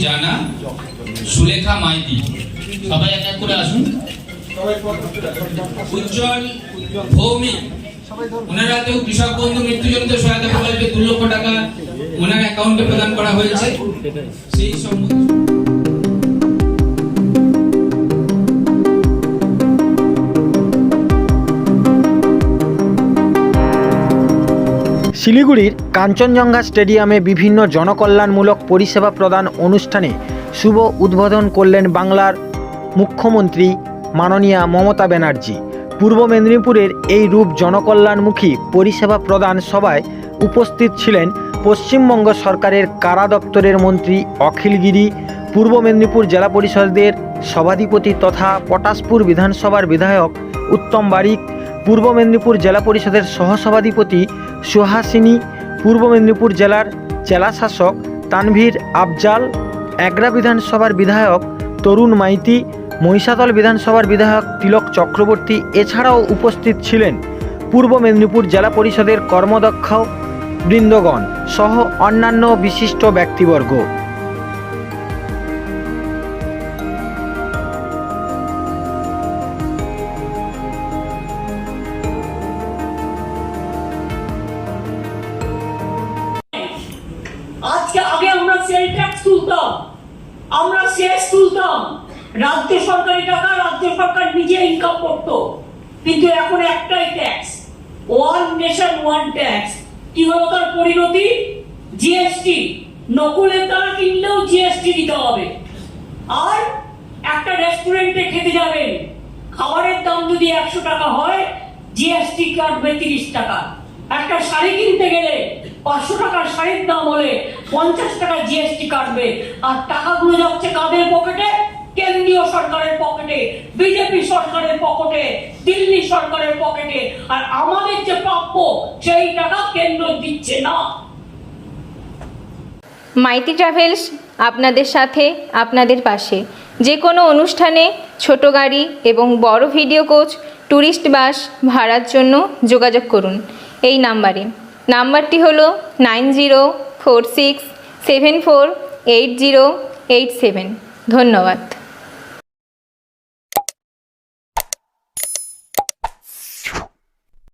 জানা সুলেখা মাইতি, সবাই এক এক করে আসুন। উজ্জ্বল ভৌমিক, ওনার হাতেও কৃষক বন্ধু মৃত্যুজনিত সহায়তা প্রকল্পে 2 লক্ষ টাকা ওনার অ্যাকাউন্টে প্রদান করা হয়েছে। সেই শিলিগুড়ির কাঞ্চনজঙ্ঘা স্টেডিয়ামে বিভিন্ন জনকল্যাণমূলক পরিষেবা প্রদান অনুষ্ঠানে শুভ উদ্বোধন করলেন বাংলার মুখ্যমন্ত্রী মাননীয়া মমতা ব্যানার্জি। পূর্ব মেদিনীপুরের এই রূপ জনকল্যাণমুখী পরিষেবা প্রদান সভায় উপস্থিত ছিলেন পশ্চিমবঙ্গ সরকারের কারা দপ্তরের মন্ত্রী অখিল গিরি, পূর্ব মেদিনীপুর জেলা পরিষদের সভাধিপতি তথা পটাশপুর বিধানসভার বিধায়ক উত্তম বারিক, পূর্ব মেদিনীপুর জেলা পরিষদের সহসভাধিপতি সুহাসিনী, পূর্ব মেদিনীপুর জেলার জেলাশাসক তানভীর আফজাল, এগরা বিধানসভার বিধায়ক তরুণ মাইতি, মহিষাদল বিধানসভার বিধায়ক তিলক চক্রবর্তী, এছাড়াও উপস্থিত ছিলেন পূর্ব মেদিনীপুর জেলা পরিষদের কর্মদক্ষ বৃন্দগণ সহ অন্যান্য বিশিষ্ট ব্যক্তিবর্গ। আজকে আগে আমরা সেল ট্যাক্স তুলতাম, আমরা সেস তুলতাম, রাজ্য সরকারি টাকা রাজ্য সরকার নিজে ইনকাম করতো, কিন্তু এখন একটাই tax, one nation one tax. কি হলো তার পরিণতি? জিএসটি, নকলের দ্বারা কিনলেও জিএসটি দিতে হবে। আর একটা রেস্টুরেন্টে খেতে যাবেন, খাবারের দাম যদি 100 টাকা হয়, জিএসটি কাটবে 30 টাকা। একটা শাড়ি কিনতে গেলে 500 টাকার শাড়ির দাম হলে 50 টাকা জিএসটি কাটবে। আর টাকাগুলো যাচ্ছে কাদের পকেটে? কেন্দ্রীয় সরকারের পকেটে, বিজেপি সরকারের পকেটে, দিল্লি সরকারের পকেটে। আর আমাদের যে প্রাপ্য সেই টাকা কেন্দ্র দিচ্ছে না। মাইতি ট্রাভেলস আপনাদের সাথে, আপনাদের পাশে। যে কোনো অনুষ্ঠানে ছোট গাড়ি এবং বড় ভিডিও কোচ, ট্যুরিস্ট বাস ভাড়ার জন্য যোগাযোগ করুন এই নাম্বারে। নাম্বারটি হলো 9046748087। ধন্যবাদ।